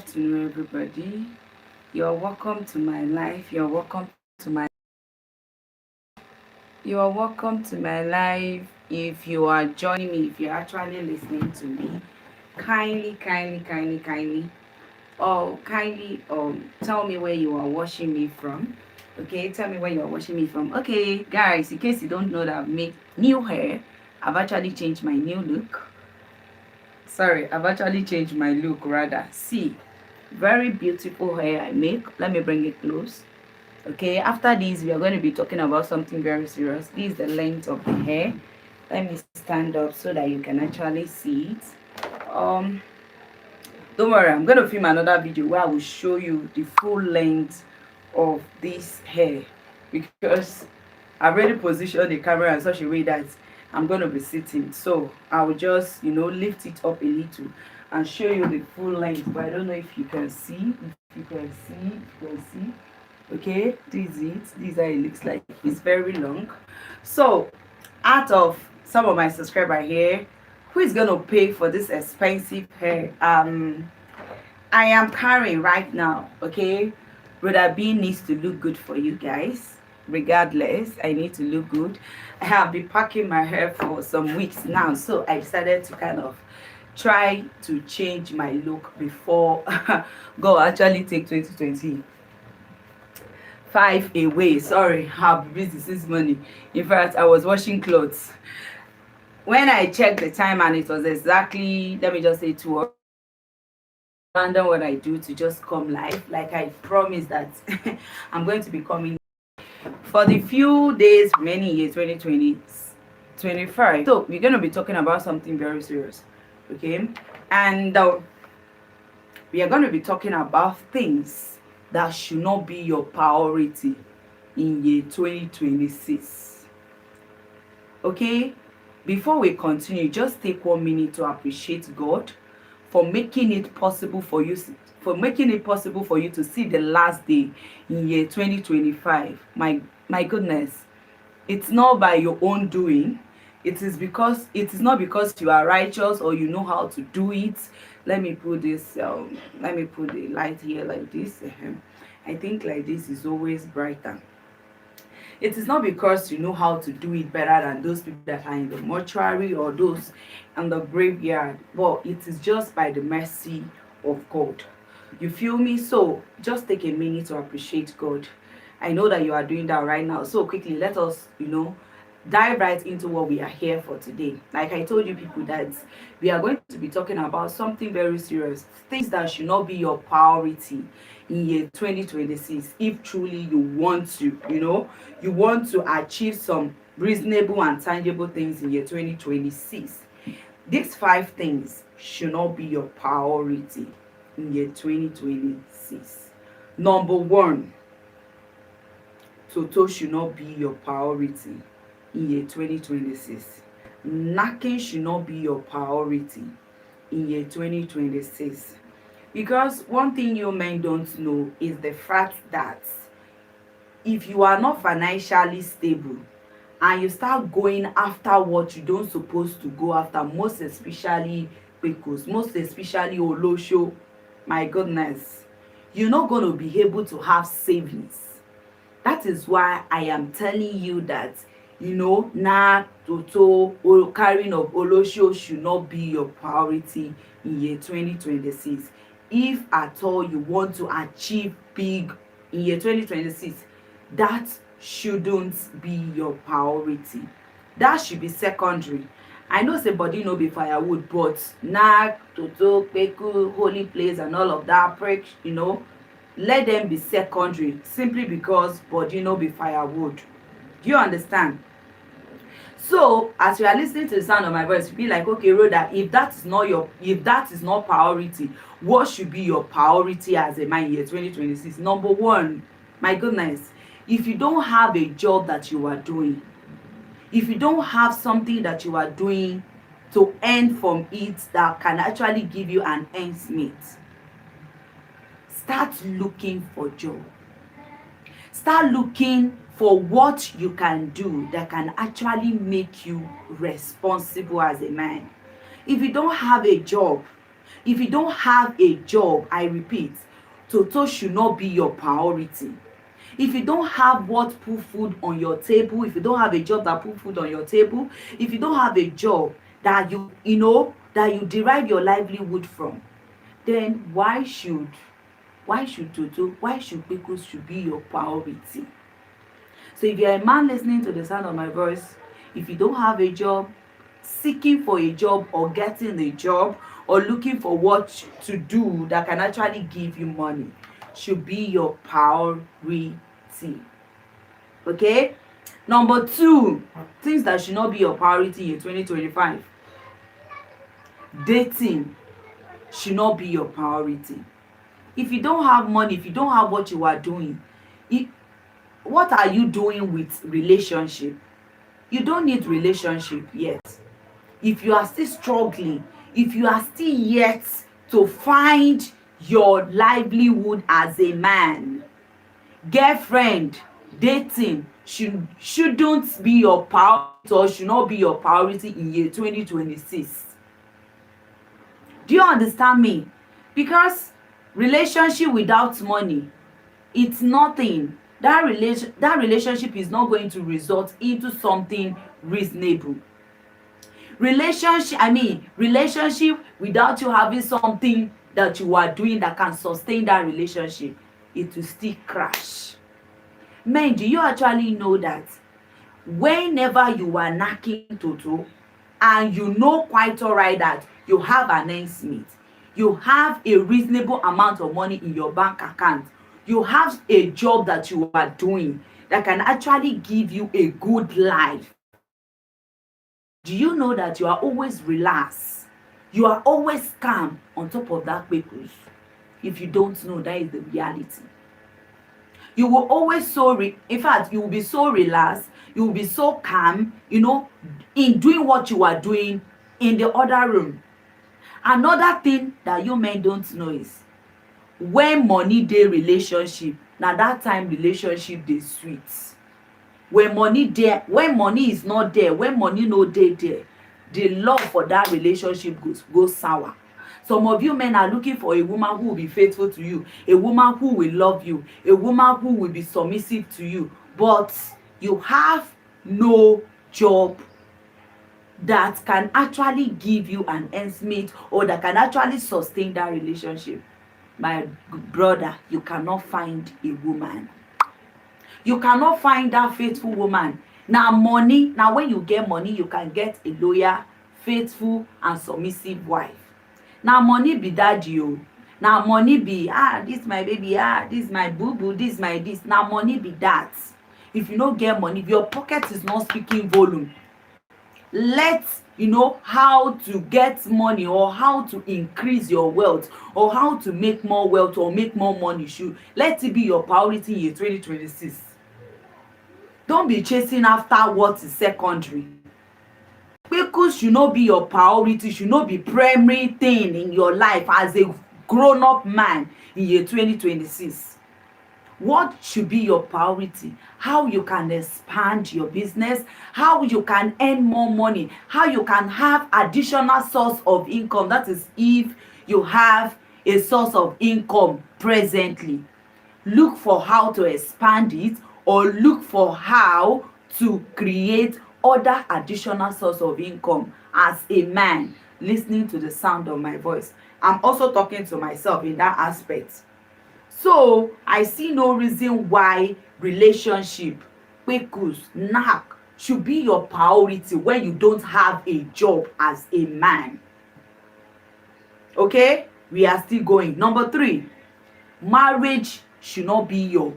Afternoon, everybody. You're welcome to my life. You're welcome to my life. If you are joining me, if you're actually listening to me, kindly, tell me where you are watching me from. Okay, tell me where you are watching me from. Okay, guys, in case you don't know that I've made new hair, I've actually changed my new look. Sorry, I've actually changed my look rather. See, very beautiful hair I make. Let me bring it close. Okay, after this we are going to be talking about something very serious. This is the length of the hair. Let me stand up so that you can actually see it. Don't worry, I'm going to film another video where I will show you the full length of this hair, because I've already positioned the camera in such a way that I'm going to be sitting, so I will just lift it up a little and show you the full length. But I don't know if you can see, okay, this is it. This is how it looks like. It's very long. So out of some of my subscribers here, who is going to pay for this expensive hair? I am carrying right now, okay? Rhoda-b needs to look good for you guys. Regardless, I need to look good. I have been packing my hair for some weeks now, so I decided to kind of try to change my look before God actually take 2025 away. Sorry, I've been busy since morning. In fact, I was washing clothes when I checked the time, and it was exactly, let me just say, 2 abandon what I do to just come live. Like I promised that I'm going to be coming for the few days remaining year 2025. So we're going to be talking about something very serious, okay? And we are going to be talking about things that should not be your priority in year 2026. Okay, before we continue, just take 1 minute to appreciate God for making it possible for you to see the last day in year 2025. My goodness, it's not by your own doing. It is not because you are righteous or you know how to do it. Let me put the light here like this. I think like this is always brighter. It is not because you know how to do it better than those people that are in the mortuary or those in the graveyard, but it is just by the mercy of God. You feel me? So just take a minute to appreciate God. I know that you are doing that right now. So quickly, let us, dive right into what we are here for today. Like I told you people, that we are going to be talking about something very serious, things that should not be your priority in year 2026. If truly you want to, you want to achieve some reasonable and tangible things in year 2026, these 5 things should not be your priority in year 2026. Number 1, TooTøó should not be your priority in year 2026. Knacking should not be your priority in year 2026. Because one thing you men don't know is the fact that if you are not financially stable and you start going after what you don't supposed to go after, most especially pecos, most especially olosho, my goodness, you're not going to be able to have savings. That is why I am telling you that, TooTøó or carrying of olosho should not be your priority in year 2026. If at all you want to achieve big in year 2026, that shouldn't be your priority. That should be secondary. I know say body no be firewood, but TooTøó, peku, holy place and all of that break, let them be secondary, simply because body no be firewood. Do you understand? So as you are listening to the sound of my voice, be like, okay, Rhoda, if that is not priority, what should be your priority as a man year 2026? Number 1, my goodness, if you don't have a job that you are doing, if you don't have something that you are doing to earn from it that can actually give you an ends meet, start looking for job. Start looking for what you can do that can actually make you responsible as a man. If you don't have a job, If you don't have a job, I repeat, TooTøó should not be your priority. If you don't have what put food on your table, if you don't have a job that put food on your table, if you don't have a job that that you derive your livelihood from, then why should TooTøó, why should Kpekus should be your priority? So if you're a man listening to the sound of my voice, if you don't have a job, seeking for a job or getting a job or looking for what to do that can actually give you money should be your priority. Okay? Number 2, things that should not be your priority in 2025. Dating should not be your priority. If you don't have money, if you don't have what you are doing, what are you doing with relationship? You don't need relationship yet. If you are still struggling, if you are still yet to find your livelihood as a man, girlfriend, dating shouldn't be your priority or should not be your priority in year 2026. Do you understand me? Because relationship without money, it's nothing. That relationship is not going to result into something reasonable. Relationship without you having something that you are doing that can sustain that relationship, it will still crash. Men, do you actually know that whenever you are knocking TooTøó and you know quite alright that you have an ends meet, you have a reasonable amount of money in your bank account, you have a job that you are doing that can actually give you a good life, do you know that you are always relaxed? You are always calm on top of that Kpekus. If you don't know, that is the reality. You will always in fact, you will be so relaxed, you will be so calm, in doing what you are doing in the other room. Another thing that you men don't know is when money dey relationship, na that time relationship dey sweet. When money is not there, when money no dey there, the love for that relationship goes sour. Some of you men are looking for a woman who will be faithful to you, a woman who will love you, a woman who will be submissive to you, but you have no job that can actually give you an ends meet or that can actually sustain that relationship. My brother, you cannot find a woman. You cannot find that faithful woman. Now when you get money, you can get a loyal, faithful and submissive wife. Now money be daddy o. Now money be this my baby, this my boo-boo, this my this. Now money be that. If you don't get money, if your pocket is not speaking volume, let's how to get money or how to increase your wealth or how to make more wealth or make more money let it be your priority in 2026. Don't be chasing after what is secondary. Kpekus should not be your priority, should not be primary thing in your life as a grown-up man in year 2026. What should be your priority? How you can expand your business, how you can earn more money, how you can have additional source of income. That is if you have a source of income presently. Look for how to expand it or look for how to create other additional source of income as a man listening to the sound of my voice. I'm also talking to myself in that aspect. So I see no reason why relationship, Kpekus, knack should be your priority when you don't have a job as a man. Okay, we are still going. Number 3, marriage should not be your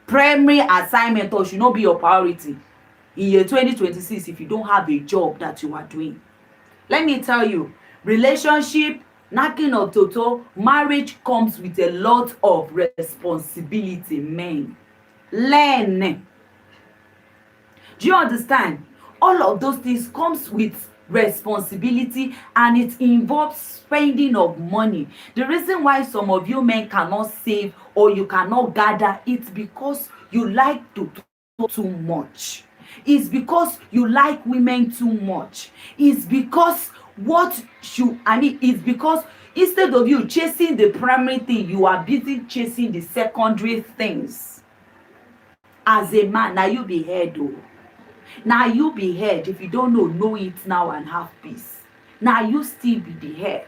primary assignment or should not be your priority in year 2026 if you don't have a job that you are doing. Let me tell you, relationship, knocking of TooTøó, marriage comes with a lot of responsibility, men. Learn. Do you understand? All of those things comes with responsibility and it involves spending of money. The reason why some of you men cannot save or you cannot gather, it's because you like to talk too much. It's because you like women too much. It's because it's because Instead of you chasing the primary thing, you are busy chasing the secondary things. As a man, now you be head though. Now you be head. If you don't know it now and have peace. Now you still be the head.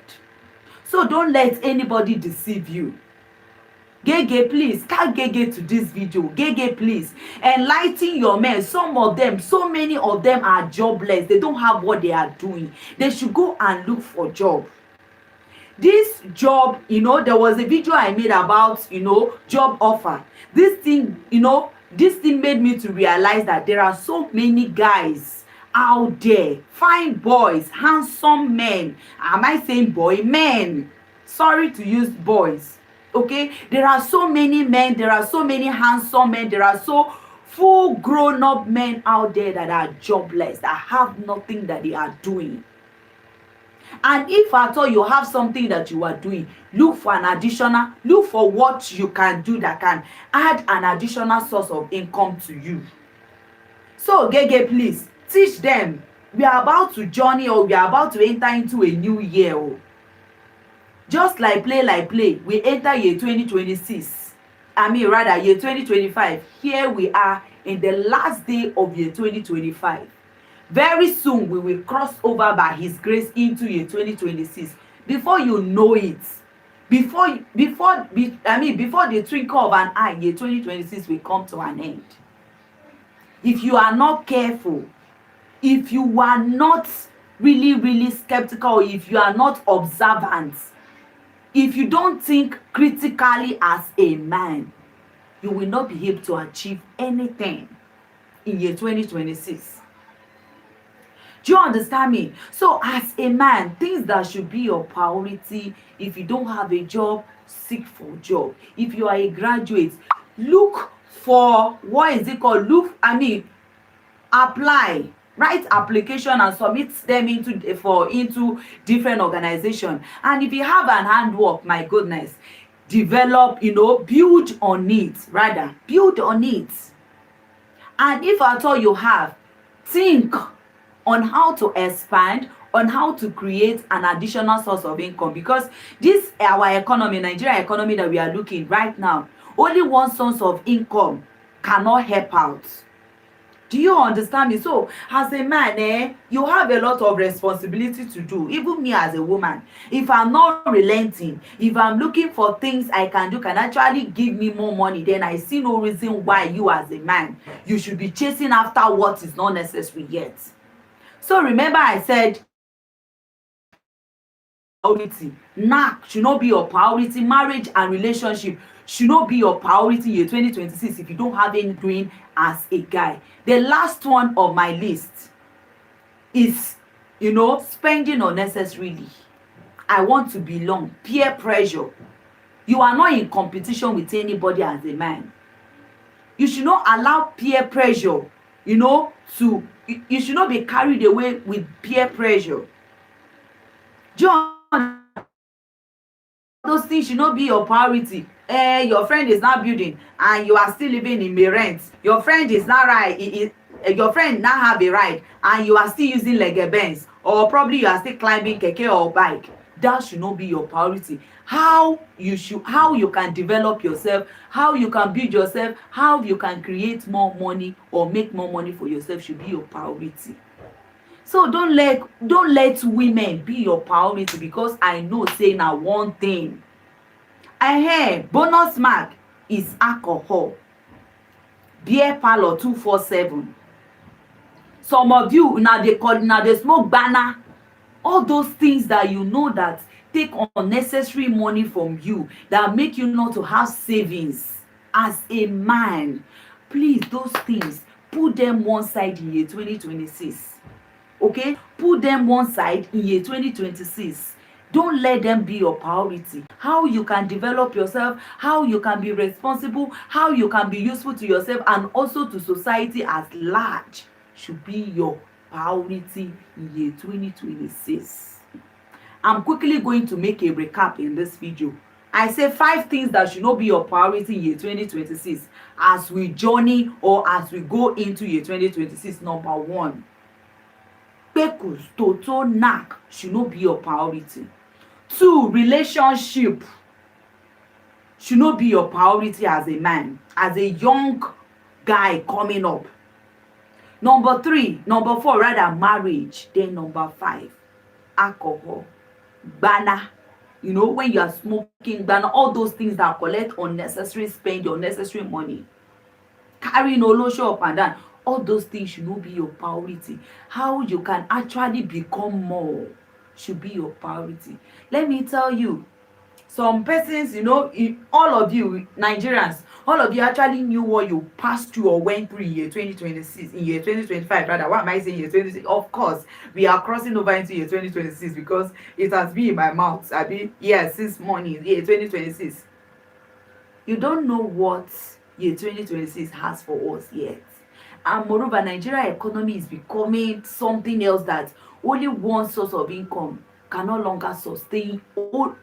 So don't let anybody deceive you. Gege, please, tag Gege to this video. Gege, please, enlighten your men. Some of them, so many of them are jobless. They don't have what they are doing. They should go and look for job. This job, there was a video I made about, job offer. This thing, this thing made me to realize that there are so many guys out there, fine boys, handsome men. Am I saying boy? Men. Sorry to use boys. Okay, there are so many men, there are so many handsome men, there are so full grown up men out there that are jobless, that have nothing that they are doing. And if at all you have something that you are doing, look for what you can do that can add an additional source of income to you. So Gege, please teach them. We are about to journey, or we are about to enter into a new year. Just like play, we enter year 2026. Year 2025. Here we are in the last day of year 2025. Very soon we will cross over by His grace into year 2026. Before you know it, before the twinkle of an eye, year 2026 will come to an end. If you are not careful, if you are not really skeptical, if you are not observant, if you don't think critically as a man, you will not be able to achieve anything in year 2026. Do you understand me? So as a man, things that should be your priority. If you don't have a job, seek for a job. If you are a graduate, look for, apply. Write application and submit them into different organizations. And if you have an handwork, my goodness, develop, build on it. And if at all you have, think on how to expand, on how to create an additional source of income. Because this our economy, Nigeria economy that we are looking right now, only one source of income cannot help out. Do you understand me? So as a man, you have a lot of responsibility to do. Even me as a woman, if I'm not relenting, if I'm looking for things I can do can actually give me more money, then I see no reason why you as a man, you should be chasing after what is not necessary yet. So remember I said, priority. Knack should not be your priority. Marriage and relationship should not be your priority year 2026 if you don't have any doing as a guy. The last one of my list is, spending unnecessarily. I want to belong. Peer pressure. You are not in competition with anybody as a man. You should not allow peer pressure, you should not be carried away with peer pressure. John, those things should not be your priority. Your friend is not building and you are still living in rent. Your friend is not right. Your friend now have a ride and you are still using leg Benz, or probably you are still climbing keke or bike. That should not be your priority. How you can develop yourself, how you can build yourself, how you can create more money or make more money for yourself should be your priority. So don't let women be your priority, because I know saying now one thing. Bonus mark is alcohol. Beer parlor 247. Some of you now they smoke banner. All those things that that take unnecessary money from you, that make you not to have savings as a man. Please, those things, put them one side in year 2026. Okay, put them one side in year 2026. Don't let them be your priority. How you can develop yourself, how you can be responsible, how you can be useful to yourself and also to society at large should be your priority in year 2026. I'm quickly going to make a recap in this video. I say 5 things that should not be your priority in year 2026 as we journey or as we go into year 2026. Number 1, TooTøó knack should not be your priority. 2, relationship should not be your priority as a man, as a young guy coming up. Number 4 rather, marriage. Then number 5, alcohol, gbana. You know, when you are smoking gbana, all those things that collect unnecessary spend, unnecessary money, carrying olosho up and down, all those things should not be your priority. How you can actually become more should be your priority. Let me tell you, some persons, you know, all of you Nigerians, all of you actually knew what you passed through or went through in year 2026, in year 2025 rather. What am I saying, year 2026? Of course, we are crossing over into year 2026 because it has been in my mouth. I mean, yeah, since morning, year 2026. You don't know what year 2026 has for us yet. And moreover, Nigeria economy is becoming something else that only one source of income can no longer sustain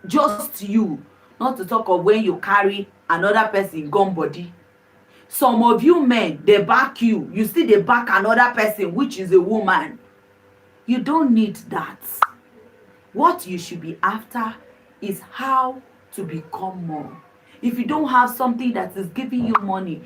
just you. Not to talk of when you carry another person gun body. Some of you men, they back you. You see, they back another person, which is a woman. You don't need that. What you should be after is how to become more. If you don't have something that is giving you money,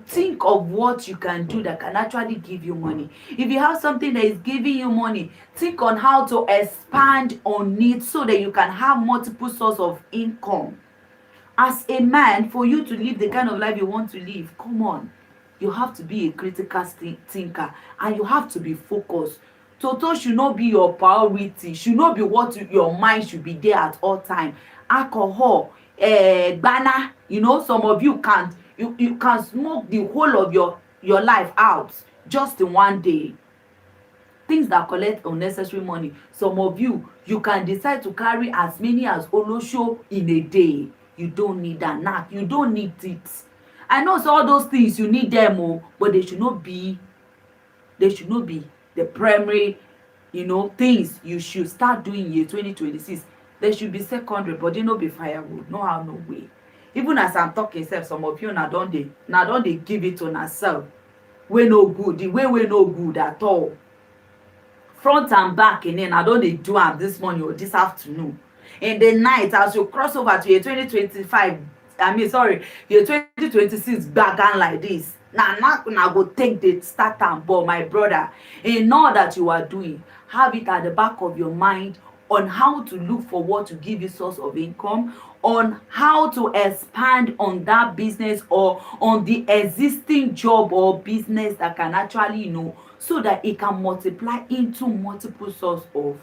think of what you can do that can actually give you money. If you have something that is giving you money, think on how to expand on it so that you can have multiple sources of income. As a man, for you to live the kind of life you want to live, come on, you have to be a critical thinker and you have to be focused. TooTøó should not be your priority, should not be what your mind should be there at all time. Alcohol, gbana, you know, some of you can't, you can smoke the whole of your life out just in one day. Things that collect unnecessary money. Some of you can decide to carry as many as olosho in a day. You don't need that knack, you don't need it. I know all those things you need them, but they should not be the primary, you know, things you should start doing year 2026. They should be secondary, but they no be firewood. No how, no way. Even as I'm talking sef, some of you now don dey give it on yourself. Wey no good, the way no good at all. Front and back, and then I don dey do am this morning or this afternoon. In the night, as you cross over to year 2025, year 2026 gbagan like this. Now go take the start am. But my brother, in all that you are doing, have it at the back of your mind on how to look for what to give you source of income, on how to expand on that business or on the existing job or business that can actually, you know, so that it can multiply into multiple source of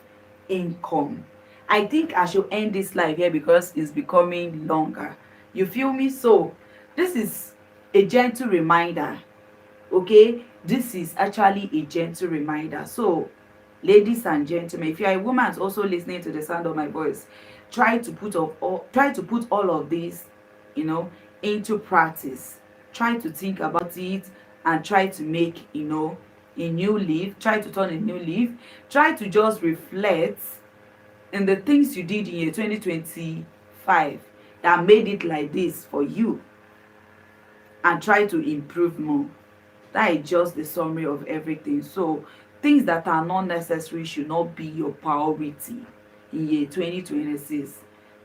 income. I think I should end this live here because it's becoming longer. You feel me? So this is a gentle reminder, okay? This is actually a gentle reminder. So ladies and gentlemen, if you are a woman also listening to the sound of my voice, try to put all of this, you know, into practice. Try to think about it and try to make, you know, a new leaf. Try to turn a new leaf. Try to just reflect in the things you did in year 2025 that made it like this for you, and try to improve more. That is just the summary of everything. So things that are not necessary should not be your priority in year 2026.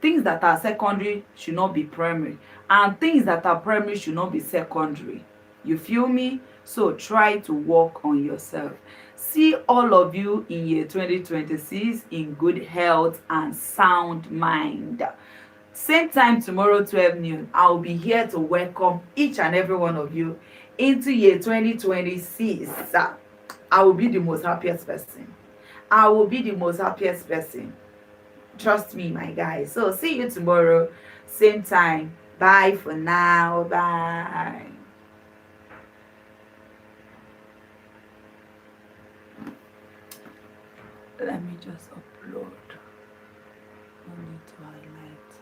Things that are secondary should not be primary, and things that are primary should not be secondary. You feel me? So try to work on yourself. See all of you in year 2026 in good health and sound mind. Same time tomorrow, 12 noon, I'll be here to welcome each and every one of you into year 2026. I will be the most happiest person. I will be the most happiest person. Trust me, my guys. So see you tomorrow, same time. Bye for now. Bye. Let me just upload. No need to highlight.